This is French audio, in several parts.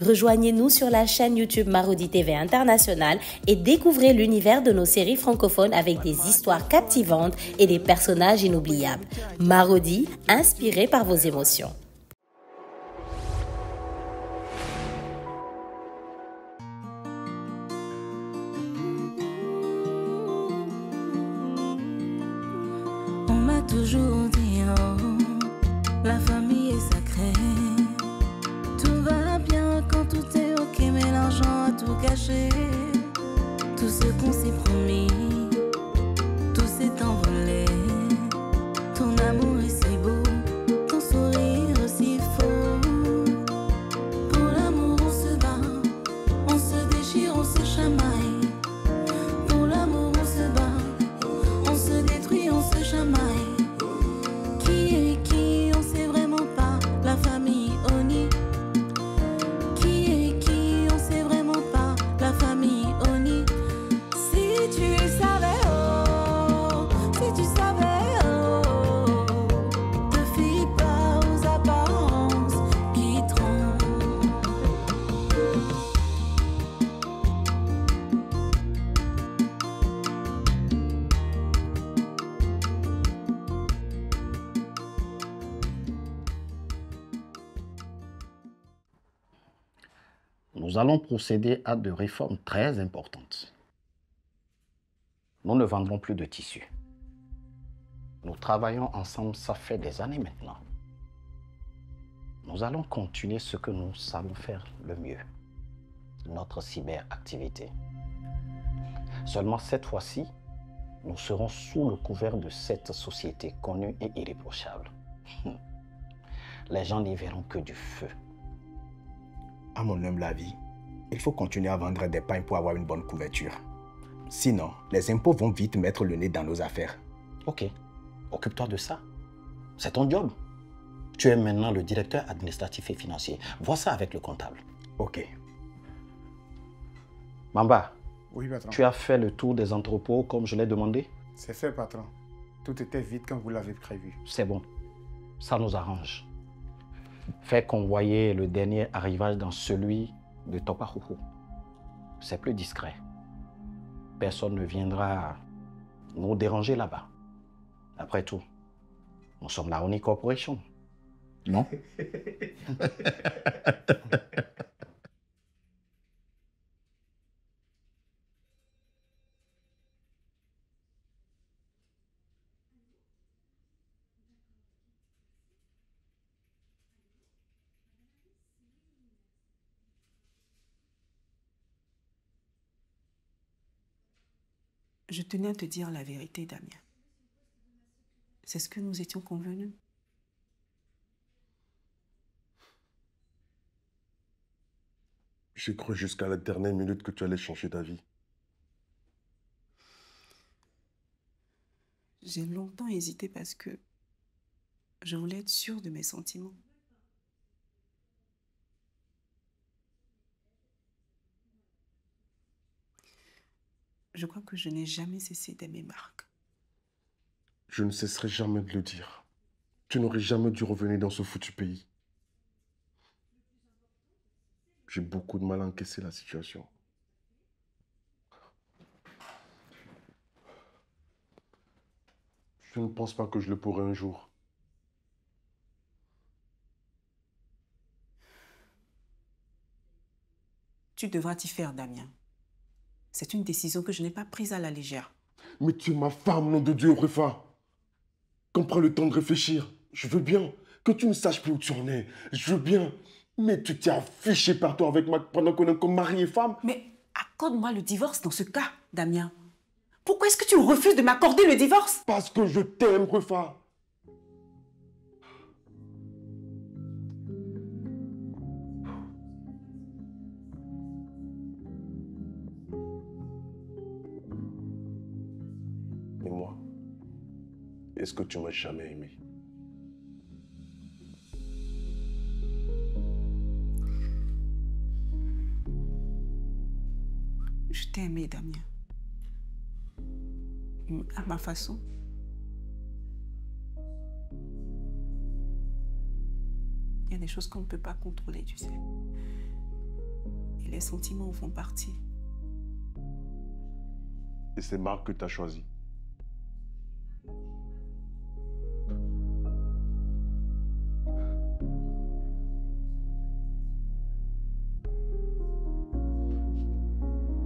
Rejoignez-nous sur la chaîne YouTube Marodi TV International et découvrez l'univers de nos séries francophones avec des histoires captivantes et des personnages inoubliables. Marodi, inspiré par vos émotions. On m'a toujours dit, la famille est sacrée. Tout va bien quand tout est ok, mais l'argent a tout gâché. Tout ce qu'on s'est promis, tout s'est envolé. Ton amour est si beau, ton sourire aussi faux. Pour l'amour on se bat, on se déchire, on se chamaille. Pour l'amour on se bat, on se détruit, on se chamaille. Qui est qui, on sait vraiment pas. La famille Oni. Qui est qui, on sait vraiment pas. La famille Oni. Si tu savais, oh, si tu savais, oh, te fie pas aux apparences qui trompent. Nous allons procéder à de réformes très importantes. Nous ne vendrons plus de tissus. Nous travaillons ensemble, ça fait des années maintenant. Nous allons continuer ce que nous savons faire le mieux, notre cyberactivité. Seulement cette fois-ci, nous serons sous le couvert de cette société connue et irréprochable. Les gens n'y verront que du feu. À mon humble avis, il faut continuer à vendre des pains pour avoir une bonne couverture. Sinon, les impôts vont vite mettre le nez dans nos affaires. Ok, occupe-toi de ça. C'est ton job. Tu es maintenant le directeur administratif et financier. Vois ça avec le comptable. Ok. Mamba, Oui, patron. tu as fait le tour des entrepôts comme je l'ai demandé? C'est fait, patron. Tout était vide comme vous l'avez prévu. C'est bon. Ça nous arrange. Fais convoyer le dernier arrivage dans celui de Topahoufou. C'est plus discret. Personne ne viendra nous déranger là-bas. Après tout, nous sommes la Oni Corporation. Non? Je tenais à te dire la vérité, Damien. C'est ce que nous étions convenus. J'ai cru jusqu'à la dernière minute que tu allais changer d'avis. J'ai longtemps hésité parce que je voulais être sûre de mes sentiments. Je crois que je n'ai jamais cessé d'aimer Marc. Je ne cesserai jamais de le dire. Tu n'aurais jamais dû revenir dans ce foutu pays. J'ai beaucoup de mal à encaisser la situation. Je ne pense pas que je le pourrai un jour. Tu devras t'y faire, Damien. C'est une décision que je n'ai pas prise à la légère. Mais tu es ma femme, nom de Dieu, Réfa. Qu'on prenne le temps de réfléchir. Je veux bien que tu ne saches plus où tu en es. Je veux bien. Mais tu t'es affiché partout avec moi pendant qu'on est comme mari et femme. Mais accorde-moi le divorce dans ce cas, Damien. Pourquoi est-ce que tu refuses de m'accorder le divorce? Parce que je t'aime, Réfa. Et moi, est-ce que tu m'as jamais aimé? Je t'ai aimé, Damien. À ma façon. Il y a des choses qu'on ne peut pas contrôler, tu sais. les sentiments font partie. Et c'est Marc que tu as choisi.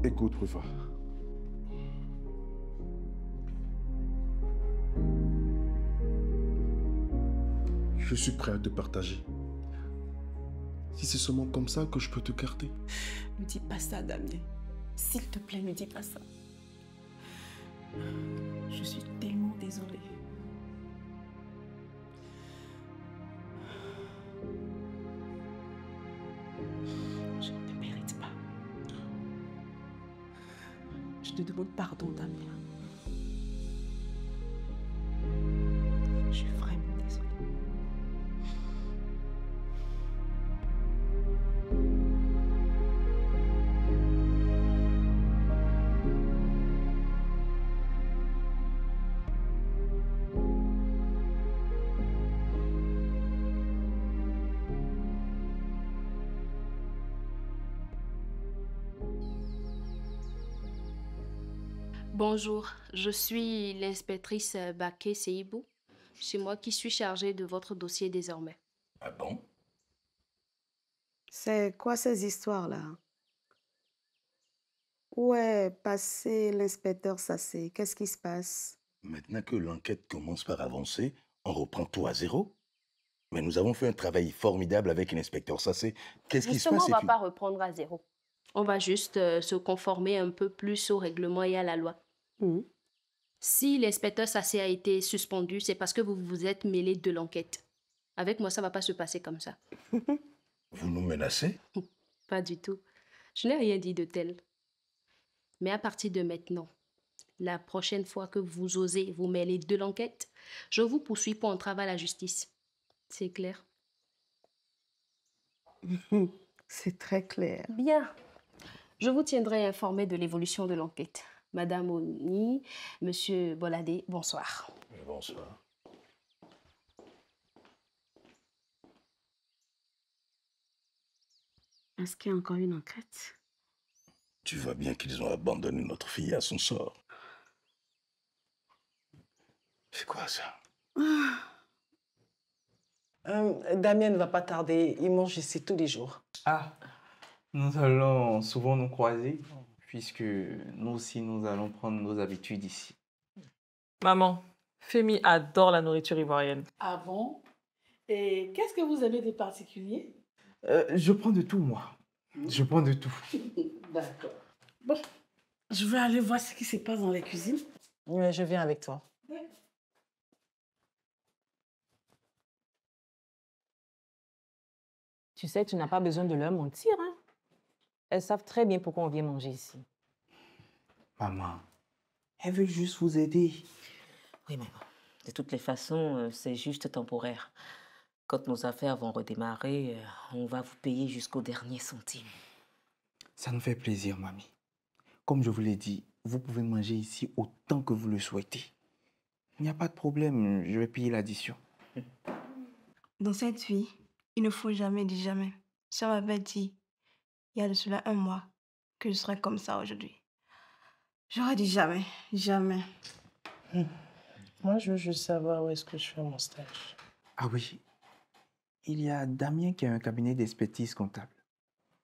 Écoute, Rufa. Je suis prêt à te partager. Si c'est seulement comme ça que je peux te garder. Ne dis pas ça, Damien. S'il te plaît, ne dis pas ça. Je suis tellement désolée. Je ne te mérite pas. Je te demande pardon, Damien. Je suis vraiment désolée. Bonjour, je suis l'inspectrice Baké Seibou. C'est moi qui suis chargée de votre dossier désormais. Ah bon? C'est quoi ces histoires-là? Où est passé l'inspecteur Sassé? Qu'est-ce qui se passe? Maintenant que l'enquête commence par avancer, on reprend tout à zéro. Mais nous avons fait un travail formidable avec l'inspecteur Sassé. Qu'est-ce qui se Justement, passe? on ne va pas reprendre à zéro. On va juste se conformer un peu plus au règlement et à la loi. Si l'inspecteur Sassé a été suspendu, c'est parce que vous vous êtes mêlé de l'enquête. Avec moi, ça ne va pas se passer comme ça. Vous nous menacez? Pas du tout. Je n'ai rien dit de tel. Mais à partir de maintenant, la prochaine fois que vous osez vous mêler de l'enquête, je vous poursuis pour entrave à la justice. C'est clair? C'est très clair. Bien. Je vous tiendrai informé de l'évolution de l'enquête. Madame Oni, Monsieur Boladé, bonsoir. Bonsoir. Est-ce qu'il y a encore une enquête? Tu vois bien qu'ils ont abandonné notre fille à son sort. C'est quoi ça? Damien ne va pas tarder. Il mange ici tous les jours. Ah, nous allons souvent nous croiser, puisque nous aussi, nous allons prendre nos habitudes ici. Maman, Femi adore la nourriture ivoirienne. Ah bon? Et qu'est-ce que vous aimez de particulier? Je prends de tout, moi. Je prends de tout. D'accord. Bon, je vais aller voir ce qui se passe dans les cuisines. Oui, je viens avec toi. Tu sais, tu n'as pas besoin de leur mentir, hein? Elles savent très bien pourquoi on vient manger ici. Maman, elles veulent juste vous aider. Oui, mais bon, de toutes les façons, c'est juste temporaire. Quand nos affaires vont redémarrer, on va vous payer jusqu'au dernier centime. Ça nous fait plaisir, mamie. Comme je vous l'ai dit, vous pouvez manger ici autant que vous le souhaitez. Il n'y a pas de problème, je vais payer l'addition. Dans cette vie, il ne faut jamais dire jamais. Ça m'avait dit, il y a de cela 1 mois, que je serais comme ça aujourd'hui. J'aurais dit jamais, jamais. Moi, je veux juste savoir où est-ce que je fais mon stage. Ah oui, il y a Damien qui a un cabinet d'expertise comptable.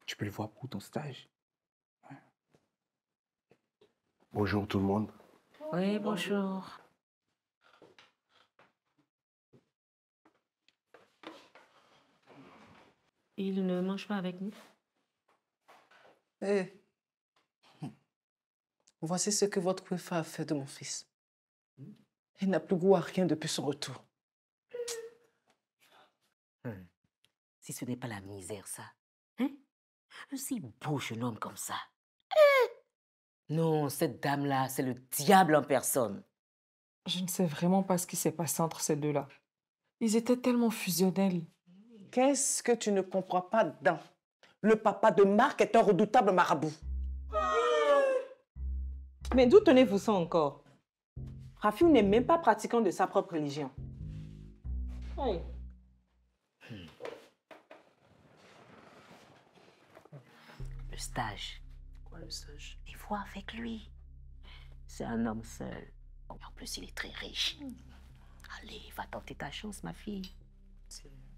Tu peux le voir pour ton stage. Ouais. Bonjour tout le monde. Oui, bonjour. Il ne mange pas avec nous? Voici ce que votre coiffeur a fait de mon fils. Il n'a plus goût à rien depuis son retour. Si ce n'est pas la misère, ça. Hein? Un si beau jeune homme comme ça. Non, cette dame-là, c'est le diable en personne. Je ne sais vraiment pas ce qui s'est passé entre ces deux-là. Ils étaient tellement fusionnels. Qu'est-ce que tu ne comprends pas dedans? Le papa de Marc est un redoutable marabout. Mais d'où tenez-vous ça encore? Rafiou n'est même pas pratiquant de sa propre religion. Oui. Le stage. Quoi, le stage? Des fois avec lui. C'est un homme seul. En plus, il est très riche. Allez, va tenter ta chance, ma fille.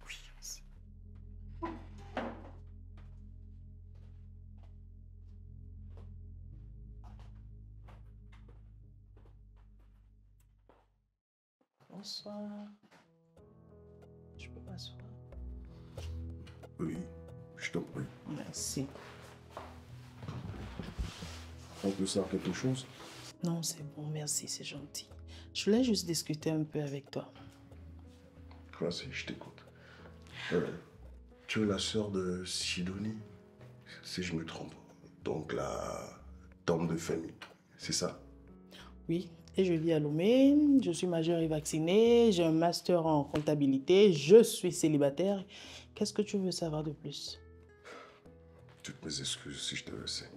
Oui, aussi. Bonsoir. Je peux m'asseoir? Oui, je t'en prie. Merci. On peut savoir quelque chose? Non, c'est bon, merci, c'est gentil. Je voulais juste discuter un peu avec toi. Vas-y, je t'écoute. Tu es la sœur de Sidonie, si je me trompe. Donc la tante de famille, c'est ça? Oui, et je vis à Lomé, je suis majeure et vaccinée, j'ai un master en comptabilité, je suis célibataire. Qu'est-ce que tu veux savoir de plus? Toutes mes excuses si je te laissais.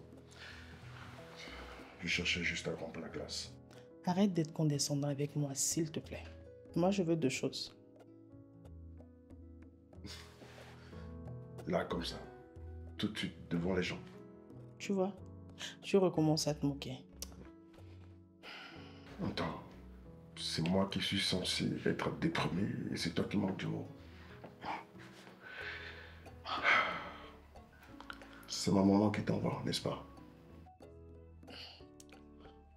Je cherchais juste à remplir la classe. Arrête d'être condescendant avec moi, s'il te plaît. Moi, je veux deux choses. Là, comme ça, tout de suite, devant les gens. Tu vois, tu recommences à te moquer. Attends, c'est moi qui suis censé être déprimé et c'est toi qui manques d'humour. C'est ma maman qui t'envoie, n'est-ce pas?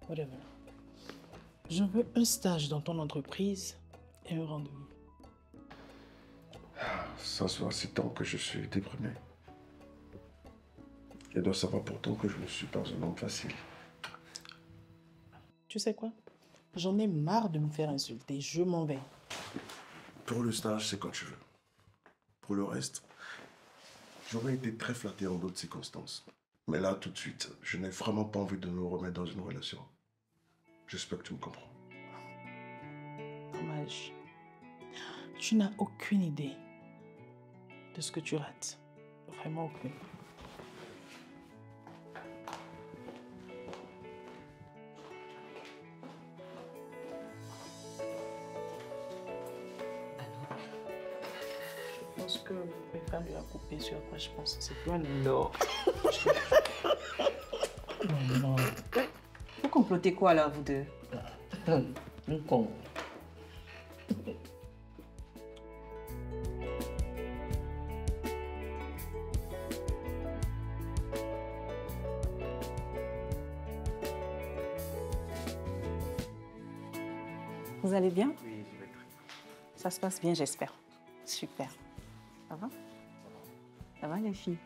Whatever. Je veux un stage dans ton entreprise et un rendez-vous. Ça fait assez temps que je suis déprimé. Et dois savoir pourtant que je ne suis pas un homme facile. Tu sais quoi? J'en ai marre de me faire insulter. Je m'en vais. Pour le stage, c'est quand tu veux. Pour le reste, j'aurais été très flatté en d'autres circonstances. Mais là, tout de suite, je n'ai vraiment pas envie de me remettre dans une relation. J'espère que tu me comprends. Dommage. Tu n'as aucune idée de ce que tu rates. Vraiment aucune. Je pense que mes femmes lui a coupé sur quoi je pense. C'est plus un non. Non. Vous complotez quoi là, vous deux? Un con. Vous allez bien? Oui, je vais très bien. Ça se passe bien, j'espère. Super. Ça va? Ça va, les filles?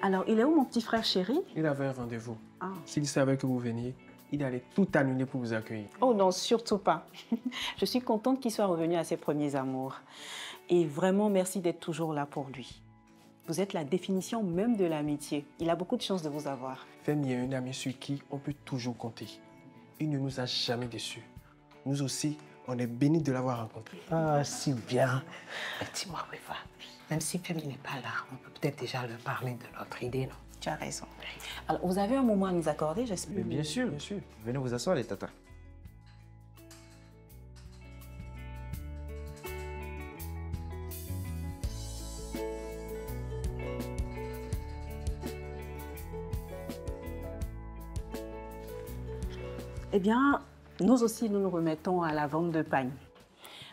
Alors, il est où mon petit frère chéri? Il avait un rendez-vous. Ah. S'il savait que vous veniez, il allait tout annuler pour vous accueillir. Oh non, surtout pas. Je suis contente qu'il soit revenu à ses premiers amours. Et vraiment, merci d'être toujours là pour lui. Vous êtes la définition même de l'amitié. Il a beaucoup de chance de vous avoir. Femi est une amie sur qui on peut toujours compter. Il ne nous a jamais déçus. Nous aussi, on est bénis de l'avoir rencontré. Ah, si bien. Dis-moi, Wefa, même si Femi n'est pas là, on peut peut-être déjà leur parler de notre idée, non? Tu as raison. Alors, vous avez un moment à nous accorder, j'espère? Mais bien sûr, bien sûr. Venez vous asseoir, les tatas. Eh bien, nous aussi, nous nous remettons à la vente de pagne.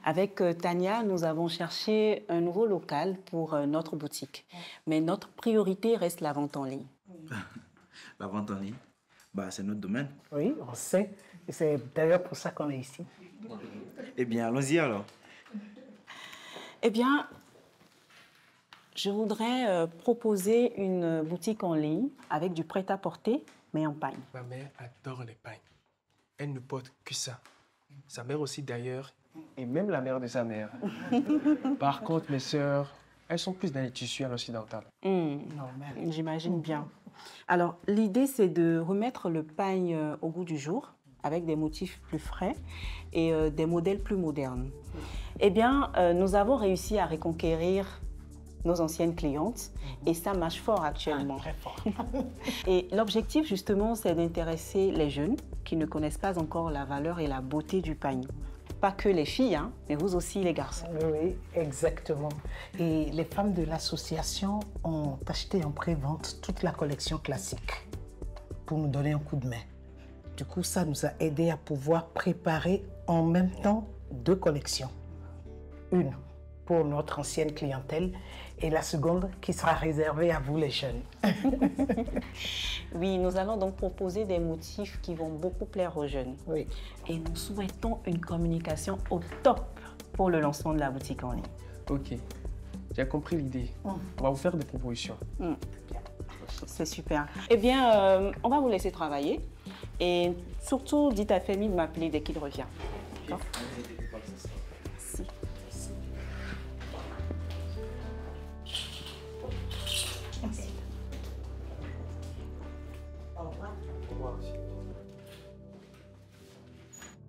Avec Tania, nous avons cherché un nouveau local pour notre boutique. Mais notre priorité reste la vente en ligne. La vente en ligne, bah, c'est notre domaine. Oui, on sait. Et c'est d'ailleurs pour ça qu'on est ici. Eh bien, allons-y alors. Eh bien, je voudrais proposer une boutique en ligne avec du prêt-à-porter, mais en pagne. Ma mère adore les pagnes. Elle ne porte que ça. Sa mère aussi d'ailleurs, et même la mère de sa mère. Par contre, mes sœurs, elles sont plus dans les tissus à l'occidental. J'imagine bien. Alors, l'idée, c'est de remettre le pagne au goût du jour, avec des motifs plus frais et des modèles plus modernes. Eh bien, nous avons réussi à reconquérir nos anciennes clientes et ça marche fort actuellement. Très fort. Et l'objectif, justement, c'est d'intéresser les jeunes qui ne connaissent pas encore la valeur et la beauté du pagne. pas que les filles, hein, mais vous aussi les garçons. Oui, exactement. Et les femmes de l'association ont acheté en pré-vente toute la collection classique pour nous donner un coup de main. Du coup, ça nous a aidé à pouvoir préparer en même temps 2 collections. Une pour notre ancienne clientèle et la seconde qui sera réservée à vous les jeunes. Oui, nous allons donc proposer des motifs qui vont beaucoup plaire aux jeunes. Oui. Et nous souhaitons une communication au top pour le lancement de la boutique en ligne. Ok, j'ai compris l'idée. On va vous faire des propositions. C'est super. Eh bien, on va vous laisser travailler. Et surtout, dites à Femi de m'appeler dès qu'il revient. D'accord ?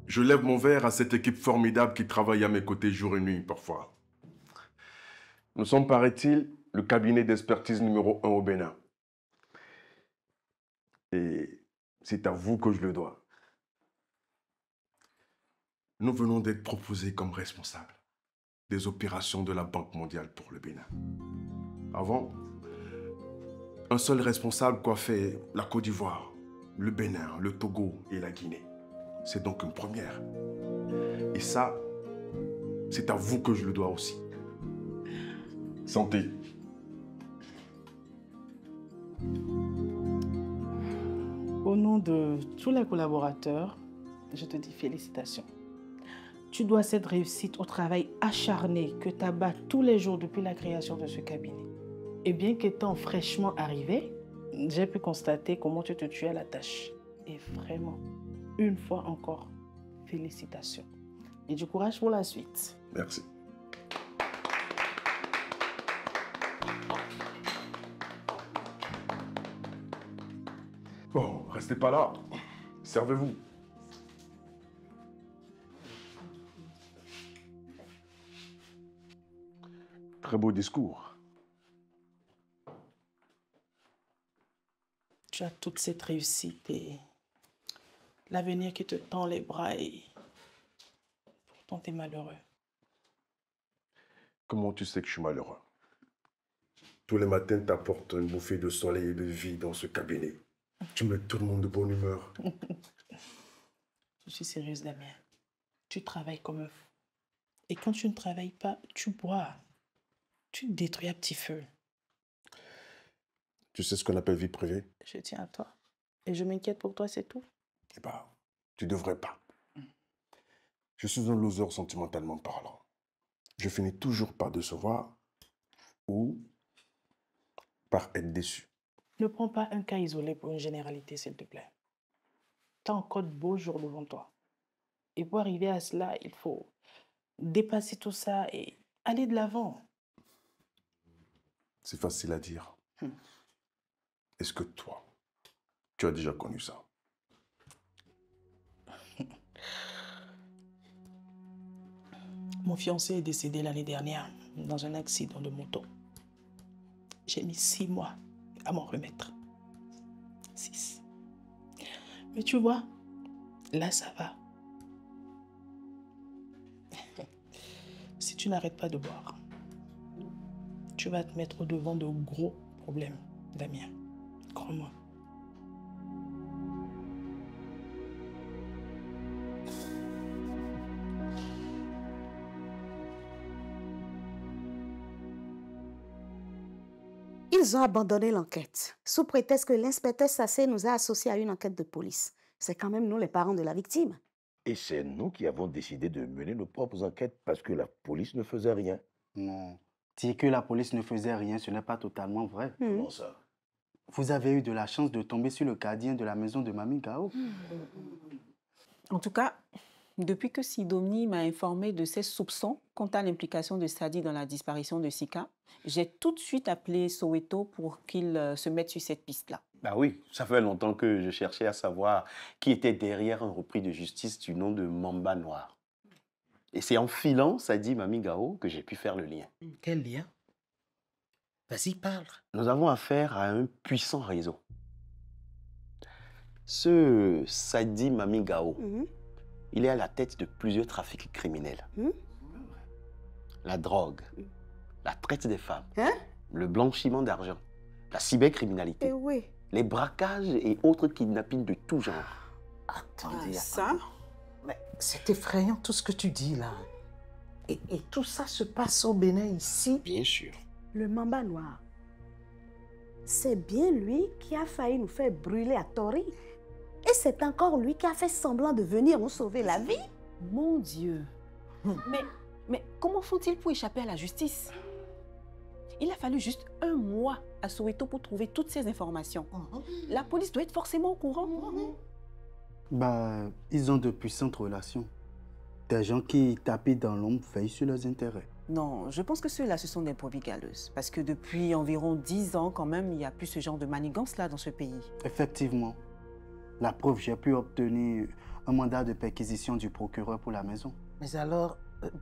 Je lève mon verre à cette équipe formidable qui travaille à mes côtés jour et nuit parfois. Nous sommes, paraît-il, le cabinet d'expertise numéro 1 au Bénin. Et c'est à vous que je le dois. Nous venons d'être proposés comme responsables des opérations de la Banque mondiale pour le Bénin. Avant, un seul responsable coiffait la Côte d'Ivoire, le Bénin, le Togo et la Guinée. C'est donc une première. Et ça, c'est à vous que je le dois aussi. Santé. Au nom de tous les collaborateurs, je te dis félicitations. Tu dois cette réussite au travail acharné que tu abats tous les jours depuis la création de ce cabinet. Et bien qu'étant fraîchement arrivé, j'ai pu constater comment tu te tues à la tâche. Et vraiment, une fois encore, félicitations. Et du courage pour la suite. Merci. Bon, restez pas là. Servez-vous. Très beau discours. Tu as toute cette réussite et l'avenir qui te tend les bras et pourtant tu es malheureux. Comment tu sais que je suis malheureux? Tous les matins, tu apportes une bouffée de soleil et de vie dans ce cabinet. Tu mets tout le monde de bonne humeur. Je suis sérieuse, Damien. Tu travailles comme un fou. Et quand tu ne travailles pas, tu bois. Tu te détruis à petit feu. Tu sais ce qu'on appelle vie privée? Je tiens à toi. Et je m'inquiète pour toi, c'est tout. Eh ben, tu devrais pas. Je suis un loser sentimentalement parlant. Je finis toujours par décevoir ou par être déçu. Ne prends pas un cas isolé pour une généralité, s'il te plaît. Tu as encore de beaux jours devant toi. Et pour arriver à cela, il faut dépasser tout ça et aller de l'avant. C'est facile à dire. Est-ce que toi, tu as déjà connu ça? Mon fiancé est décédé l'année dernière dans un accident de moto. J'ai mis 6 mois à m'en remettre. 6. Mais tu vois, là ça va. Si tu n'arrêtes pas de boire, tu vas te mettre au devant de gros problèmes, Damien. Crois-moi. Ils ont abandonné l'enquête, sous prétexte que l'inspecteur Sassé nous a associés à une enquête de police. C'est quand même nous les parents de la victime. Et c'est nous qui avons décidé de mener nos propres enquêtes parce que la police ne faisait rien. Non. Dire que la police ne faisait rien, ce n'est pas totalement vrai. Comment ça? Vous avez eu de la chance de tomber sur le gardien de la maison de Mamie Gao. En tout cas, depuis que Sidonie m'a informé de ses soupçons quant à l'implication de Sadi dans la disparition de Sika, j'ai tout de suite appelé Soweto pour qu'il se mette sur cette piste-là. Bah oui, ça fait longtemps que je cherchais à savoir qui était derrière un repris de justice du nom de Mamba Noir. Et c'est en filant Sadi Mamie Gao que j'ai pu faire le lien. Quel lien? Vas-y, parle. Nous avons affaire à un puissant réseau. Ce Sadi Mamie Gao, il est à la tête de plusieurs trafics criminels. La drogue, la traite des femmes, le blanchiment d'argent, la cybercriminalité, les braquages et autres kidnappings de tout genre. Attendez, ça? Mais c'est effrayant tout ce que tu dis là. Et tout ça se passe au Bénin ici? Bien sûr. Le mamba noir, c'est bien lui qui a failli nous faire brûler à Tori. Et c'est encore lui qui a fait semblant de venir nous sauver la vie. Mon Dieu. Mais comment font-ils pour échapper à la justice? Il a fallu juste 1 mois à Soweto pour trouver toutes ces informations. La police doit être forcément au courant. Bah, ils ont de puissantes relations. Des gens qui tapent dans l'ombre veillent sur leurs intérêts. Non, je pense que ceux-là, ce sont des brebis galeuses. Parce que depuis environ 10 ans, quand même, il n'y a plus ce genre de manigance-là dans ce pays. Effectivement. La preuve, j'ai pu obtenir un mandat de perquisition du procureur pour la maison. Mais alors,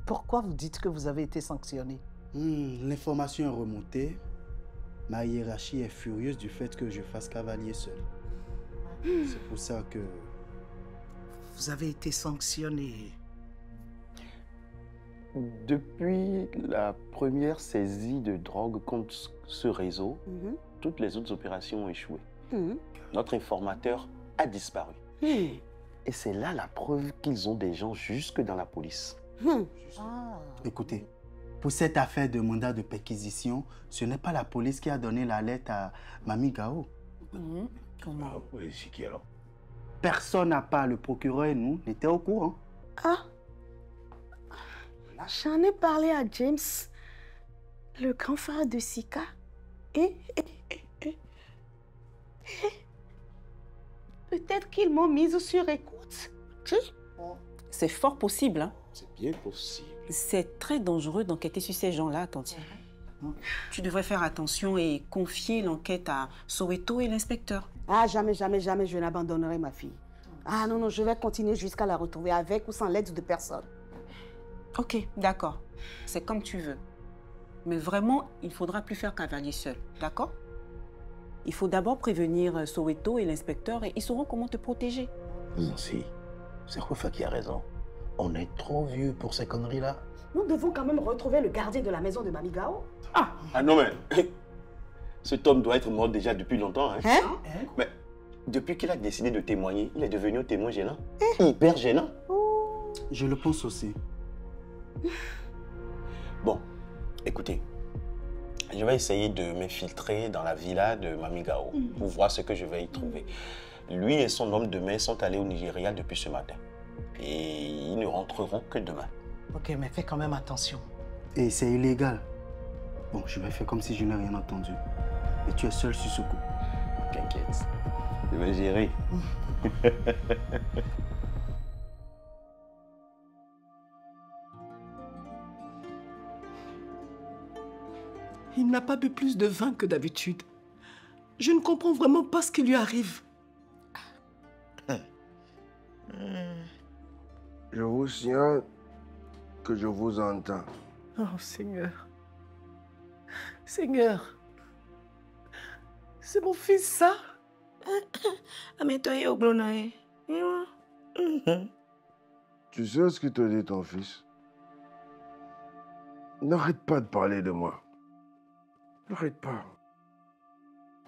pourquoi vous dites que vous avez été sanctionné? L'information est remontée. Ma hiérarchie est furieuse du fait que je fasse cavalier seul. C'est pour ça que... Vous avez été sanctionné. Depuis la première saisie de drogue contre ce réseau, toutes les autres opérations ont échoué. Notre informateur a disparu. Et c'est là la preuve qu'ils ont des gens jusque dans la police. Écoutez, pour cette affaire de mandat de perquisition, ce n'est pas la police qui a donné la lettre à Mamie Gao. Comment? Oui, c'est qui alors? Personne à part le procureur et nous n'était au courant. Ah, j'en ai parlé à James, le grand frère de Sika. Et peut-être qu'ils m'ont mise sur écoute. C'est fort possible, hein? C'est bien possible. C'est très dangereux d'enquêter sur ces gens-là, Tanti. Tu devrais faire attention et confier l'enquête à Soweto et l'inspecteur. Ah, jamais, jamais, jamais je n'abandonnerai ma fille. Ah non, non, je vais continuer jusqu'à la retrouver avec ou sans l'aide de personne. Ok, d'accord. C'est comme tu veux. Mais vraiment, il ne faudra plus faire cavalier seul, d'accord? Il faut d'abord prévenir Soweto et l'inspecteur et ils sauront comment te protéger. Si, c'est Rufa qui a raison. On est trop vieux pour ces conneries-là. Nous devons quand même retrouver le gardien de la maison de Mamie Gao. Ah non mais, cet homme doit être mort déjà depuis longtemps. Hein? Mais depuis qu'il a décidé de témoigner, il est devenu un témoin gênant. Hyper gênant. Je le pense aussi. Bon, écoutez, je vais essayer de m'infiltrer dans la villa de Mamie Gao pour voir ce que je vais y trouver. Lui et son homme de main sont allés au Nigeria depuis ce matin. Et ils ne rentreront que demain. Ok, mais fais quand même attention. Et c'est illégal. Bon, je vais faire comme si je n'ai rien entendu. Et tu es seul sur ce coup. T'inquiète, je vais gérer. Il n'a pas bu plus de vin que d'habitude. Je ne comprends vraiment pas ce qui lui arrive. Je vous signale que je vous entends. Oh Seigneur. Seigneur. C'est mon fils, ça? Tu sais ce que te dit ton fils? N'arrête pas de parler de moi. N'arrête pas.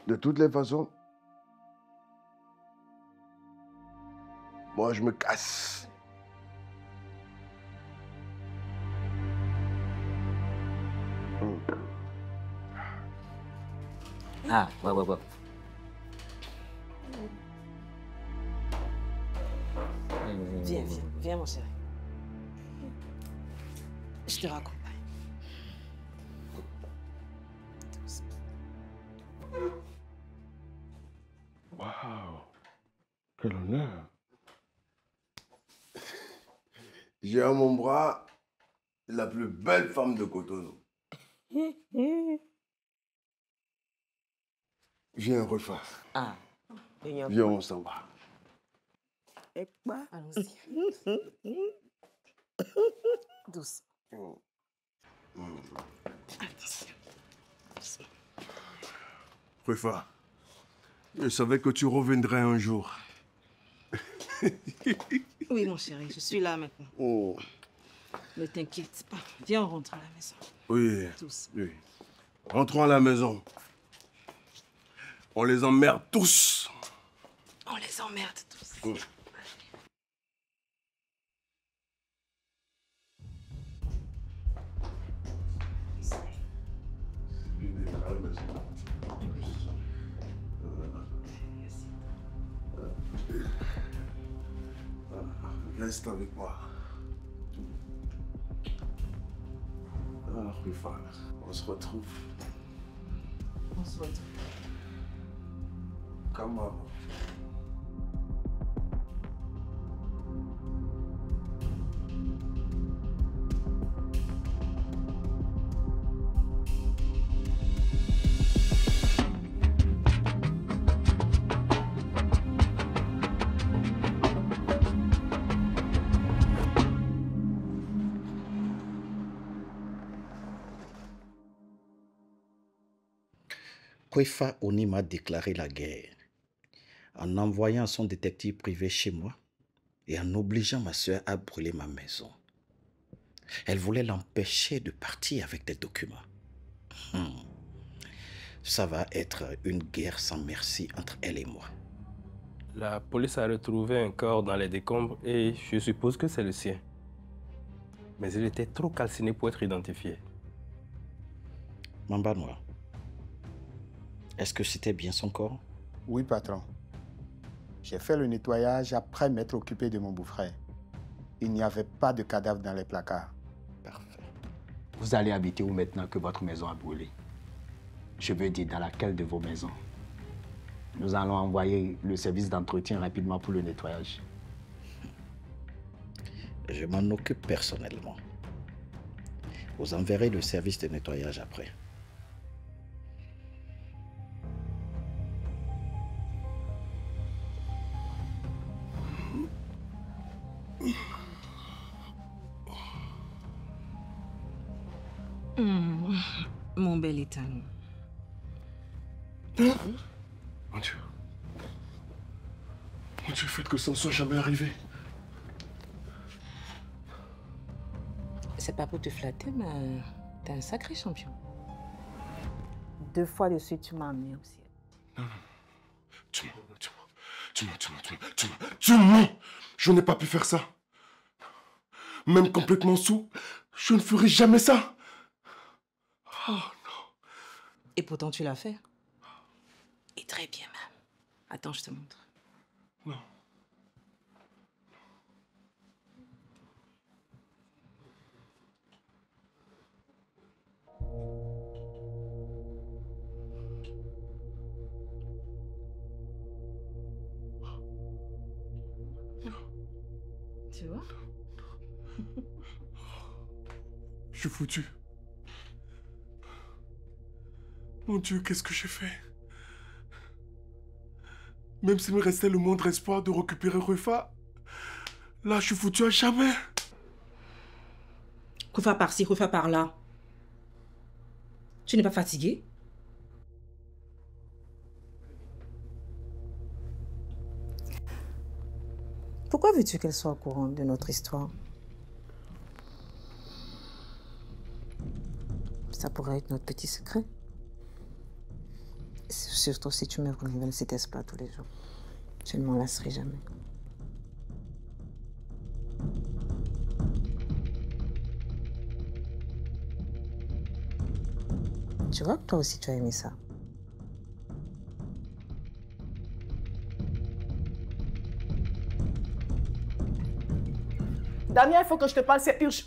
De toutes les façons, moi je me casse. Ah, ouais. Viens, mon chéri. Je te raccompagne. Waouh, quel honneur. J'ai à mon bras la plus belle femme de Cotonou. Viens, Rufa. Ah. Viens, on s'en va. Allons-y. Douce. Rufa, je savais que tu reviendrais un jour. Oui, mon chéri, je suis là maintenant. Oh. Ne t'inquiète pas. Viens, on rentre à la maison. Oui. Tous. Oui. Rentrons à la maison. On les emmerde tous. On les emmerde tous. Reste avec moi. Ah, Rufa, on se retrouve. On se retrouve. Comment? Kwefa Oni m'a déclaré la guerre en envoyant son détective privé chez moi et en obligeant ma soeur à brûler ma maison. Elle voulait l'empêcher de partir avec des documents. Ça va être une guerre sans merci entre elle et moi. La police a retrouvé un corps dans les décombres et je suppose que c'est le sien. Mais il était trop calciné pour être identifié. Mamba Noir, est-ce que c'était bien son corps? Oui, patron. J'ai fait le nettoyage après m'être occupé de mon beau-frère. Il n'y avait pas de cadavre dans les placards. Parfait. Vous allez habiter où maintenant que votre maison a brûlé? Je veux dire, dans laquelle de vos maisons? Nous allons envoyer le service d'entretien rapidement pour le nettoyage. Je m'en occupe personnellement. Vous enverrez le service de nettoyage après. Mon bel Ethan. Mon Dieu. Mon Dieu, faites que ça ne soit jamais arrivé. C'est pas pour te flatter, mais t'es un sacré champion. 2 fois de suite, tu m'as amené au ciel. Non, non. Tu mens. Je n'ai pas pu faire ça. Même complètement sous, je ne ferai jamais ça. Oh non. Et pourtant, tu l'as fait. Et très bien même. Attends, je te montre. Non. Tu vois? Je suis foutu. Mon Dieu, qu'est-ce que j'ai fait? Même s'il me restait le moindre espoir de récupérer Rufa, là, je suis foutu à jamais. Rufa par-ci, Rufa par-là. Tu n'es pas fatigué? Pourquoi veux-tu qu'elle soit au courant de notre histoire? Ça pourrait être notre petit secret. Surtout si tu me renouvelles cet espoir tous les jours. Je ne m'en lasserai jamais. Tu vois que toi aussi tu as aimé ça. Damien, il faut que je te parle, c'est urgent.